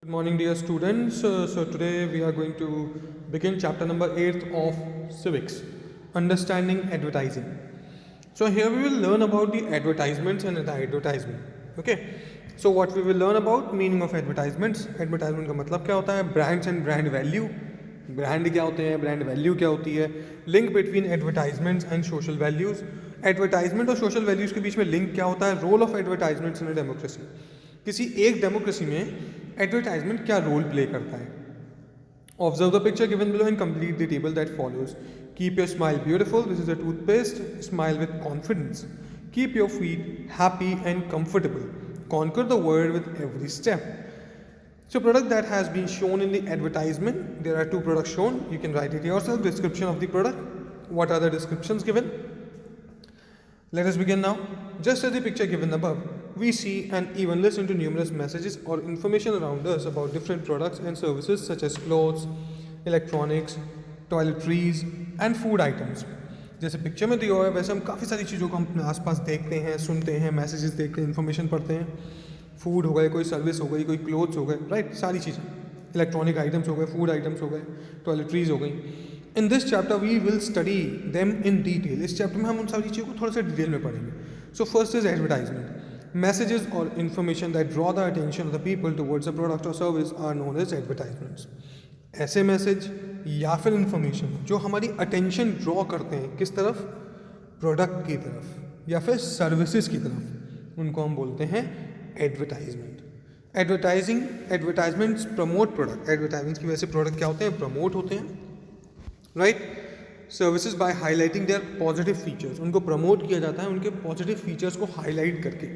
Good morning, dear students. So today we are going to begin chapter number 8 of Civics, Understanding Advertising. So here we will learn about the advertisements and the advertisement. Okay. So what we will learn about meaning of advertisements. Advertisement का मतलब क्या होता है? Brands and brand value. Brand क्या होते हैं, brand value क्या होती है, link between advertisements and social values, advertisement और सोशल वैल्यूज़ के बीच में लिंक क्या होता है, role of advertisements in democracy, किसी एक डेमोक्रेसी में एडवर्टाइजमेंट क्या रोल प्ले करता है. Observe the picture given below and complete the table that follows. Keep your smile beautiful, this is a toothpaste, smile with confidence. Keep your feet happy and comfortable. Conquer the world with every step. So product that has been shown in the advertisement, there are two products shown, you can write it yourself. Description of the product, what are the descriptions given. Let us begin now. Just as the picture given above, we see and even listen to numerous messages or information around us about different products and services such as clothes, electronics, toiletries and food items. जैसे picture में दिया हुआ है वैसे हम काफ़ी सारी चीज़ों को हम अपने आसपास देखते हैं, सुनते हैं, मैसेजेस देखते हैं, इन्फॉर्मेशन पढ़ते हैं. फूड हो गए, कोई सर्विस हो गई, कोई क्लोथ्स हो गए, राइट, सारी चीज़ें, इलेक्ट्रॉनिक आइटम्स हो गए, फूड आइटम्स हो गए, टॉयलेटरीज हो गई. In this chapter we will study them in detail. इस चैप्टर में हम उन सारी चीज़ों को थोड़ा सा डिटेल में पढ़ेंगे. So first is advertisement. Messages और information that draw the attention of the people towards a product और service are known as advertisements. ऐसे मैसेज या फिर इन्फॉर्मेशन जो हमारी अटेंशन ड्रॉ करते हैं किस तरफ, प्रोडक्ट की तरफ या फिर सर्विसेज की तरफ, उनको हम बोलते हैं advertisement. Advertisements promote product. Advertisements की वजह से प्रोडक्ट क्या होते हैं, प्रमोट होते हैं, right. Services by highlighting their positive features. उनको प्रमोट किया जाता है उनके पॉजिटिव फीचर्स को हाईलाइट करके,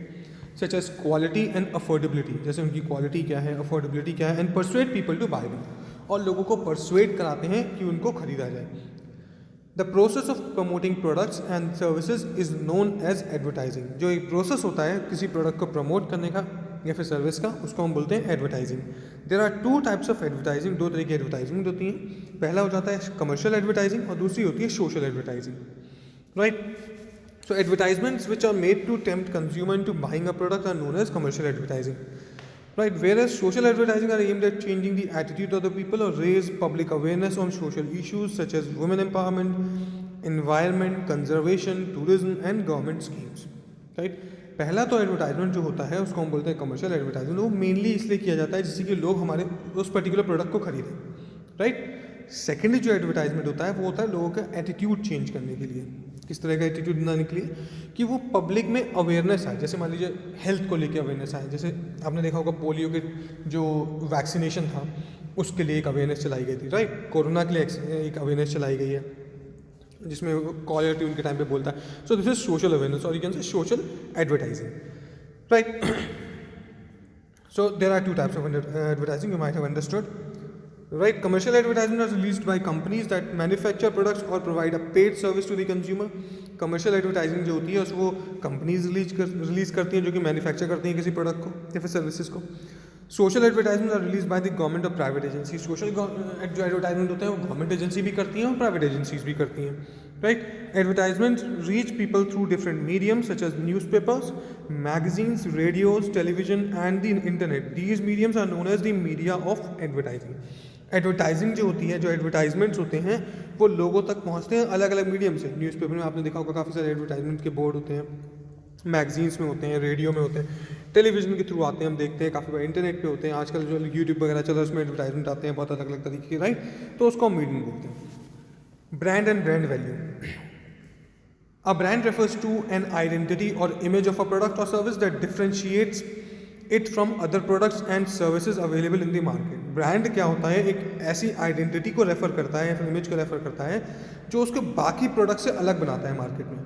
such as quality and affordability. जैसे उनकी क्वालिटी क्या है, अफोर्डेबिलिटी क्या है, and persuade people to buy them. और लोगों को परसुएड कराते हैं कि उनको खरीदा जाए. The process of promoting products and services is known as advertising. जो एक प्रोसेस होता है किसी प्रोडक्ट को प्रमोट करने का या फिर सर्विस का, उसको हम बोलते हैं advertising. There are two types of advertising. दो तरह की एडवर्टाइजिंग होती हैं. पहला हो जाता है कमर्शियल एडवर्टाइजिंग और दूसरी होती है social advertising, right. So advertisements which are made to tempt consumer into buying a product are known as commercial advertising, right. Whereas social advertising are aimed at changing the attitude of the people or raise public awareness on social issues such as women empowerment, environment, conservation, tourism and government schemes, right. पहला तो advertisement जो होता है उसको हम बोलते हैं commercial advertisement. वो मेनली इसलिए किया जाता है जिससे कि लोग हमारे उस पर्टिकुलर प्रोडक्ट को खरीदें, राइट. सेकेंडली जो एडवर्टाइजमेंट होता है वो होता है लोगों का एटीट्यूड चेंज करने के लिए. किस तरह का एटीट्यूड बनाने के लिए कि वो पब्लिक में अवेयरनेस आए. जैसे मान लीजिए हेल्थ को लेके अवेयरनेस आए. जैसे आपने देखा होगा पोलियो के जो वैक्सीनेशन था उसके लिए एक अवेयरनेस चलाई गई थी, राइट. कोरोना के लिए एक अवेयरनेस चलाई गई है जिसमें कॉलर ट्यून के टाइम पे बोलता है. So this is social awareness और you can say social advertising, right. So there are two types of advertising, you might have understood, right. Commercial advertisement are released by companies that manufacture products or provide a paid service to the consumer. Commercial advertising जो होती है उसको companies release करती हैं जो कि manufacture करती हैं किसी प्रोडक्ट को या फिर सर्विसेज को. Social advertisement are release by the government और प्राइवेट एजेंसी. सोशल जो एडवर्टाइजमेंट होते हैं वो गवर्नमेंट एजेंसी भी करती हैं और प्राइवेट एजेंसीज भी करती हैं, right. Advertisement reach people through different medium such as newspapers, magazines, radios, television and the internet. These mediums are known as the media of advertising. Advertising जो होती है, जो एडवर्टाइजमेंट्स होते हैं वो लोगों तक पहुंचते हैं अलग अलग मीडियम से. न्यूज़पेपर में आपने देखा होगा काफ़ी सारे एडवर्टाइजमेंट के बोर्ड होते हैं, मैगजीन्स में होते हैं, रेडियो में होते हैं, टेलीविजन के थ्रू आते हैं, हम देखते हैं काफ़ी बार इंटरनेट पे होते हैं. आजकल जो यूट्यूब वगैरह चल रहा है उसमें एडवर्टाइजमेंट आते हैं बहुत अलग अलग तरीके के, राइट. तो उसको हम मीडियम बोलते हैं. Brand and brand value. A brand refers to an identity or image of a product और service that differentiates it from other products and services available in the market. Brand क्या होता है, एक ऐसी आइडेंटिटी को refer करता है या फिर इमेज को रेफर करता है जो उसको बाकी प्रोडक्ट से अलग बनाता है मार्केट में,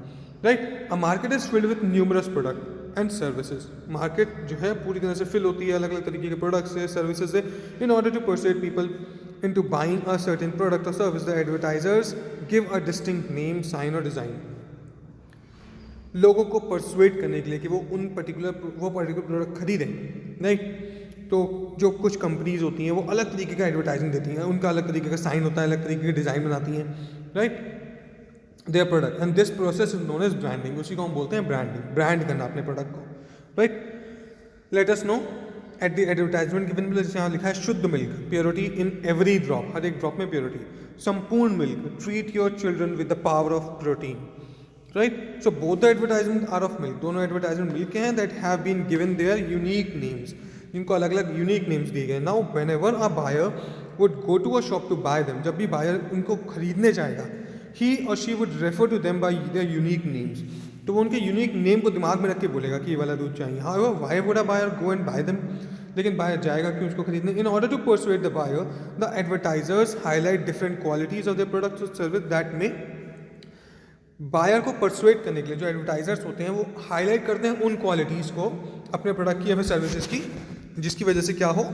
right. A market is filled with numerous product and services. Market जो है पूरी तरह से फिल होती है अलग अलग तरीके के प्रोडक्ट से, सर्विसेज से. In order to persuade people into buying a certain product और service the advertisers give a distinct name, sign और डिज़ाइन. लोगों को परसुएट करने के लिए कि वो पर्टिकुलर प्रोडक्ट खरीदें, राइट. तो जो कुछ कंपनीज होती हैं वो अलग तरीके का एडवर्टाइजिंग देती हैं, उनका अलग तरीके का साइन होता है, अलग तरीके के डिज़ाइन बनाती हैं, right. Their product and this process is known as branding. उसी को हम बोलते हैं ब्रांडिंग. ब्रांड करना अपने प्रोडक्ट को, right. Let us know at the advertisement given milk, यहाँ लिखा है शुद्ध milk, purity in every drop, हर एक ड्रॉप में प्योरिटी, संपूर्ण milk, treat your children with the power of protein, right. So both the advertisement are of milk, दोनों advertisement milk के हैं, that have been given their unique names, जिनको अलग अलग यूनिक नेम्स दिए गए. Now whenever a buyer would go to a shop to buy them, जब भी बायर उनको खरीदने जाएगा, he or she would refer to them by their unique names, तो वो उनके यूनिक नेम को दिमाग में रख के बोलेगा कि ये वाला दूध चाहिए. However, why would a buyer go and buy them? लेकिन बायर जाएगा क्यों उसको खरीदने? In order to persuade the buyer, the advertisers highlight different qualities of their products or service that may, buyer को परसुएट करने के लिए जो एडवर्टाइजर्स होते हैं वो हाईलाइट करते हैं उन क्वालिटीज़ को अपने प्रोडक्ट की या फिर सर्विसेज की, जिसकी वजह से क्या हो,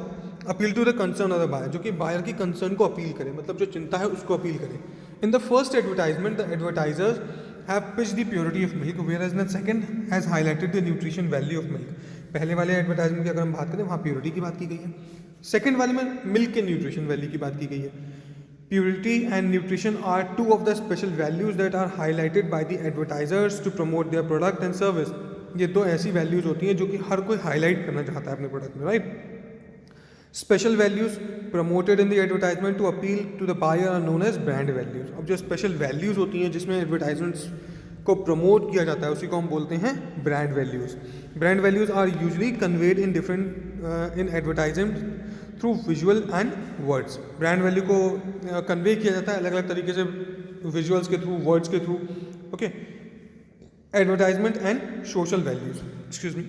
appeal to the concern of the buyer, जो कि बायर की कंसर्न को अपील करे, मतलब जो चिंता है उसको अपील करे. In the first advertisement the advertisers have pitched the purity of milk, whereas the second has highlighted the nutrition value of milk. पहले वाले एडवर्टाइजमेंट की अगर हम बात करें वहाँ प्योरिटी की बात की गई है, सेकंड वाले में मिल्क के न्यूट्रिशन वैल्यू की बात की गई है. Purity and nutrition are two of the special values that are highlighted by the advertisers to promote their product and service. ये दो ऐसी वैल्यूज़ होती हैं जो कि हर कोई हाईलाइट करना चाहता है अपने प्रोडक्ट में, right. Special values promoted in the advertisement to appeal to the buyer are known as brand values. अब जो स्पेशल वैल्यूज़ होती हैं जिसमें एडवर्टाइजमेंट्स को प्रमोट किया जाता है उसी को हम बोलते हैं brand values. Brand values are usually conveyed in different in advertisement through visual and words. Brand value को कन्वे किया जाता है अलग अलग तरीके से, विजुअल्स के थ्रू, वर्ड्स के through. Okay, advertisement and social values, excuse me.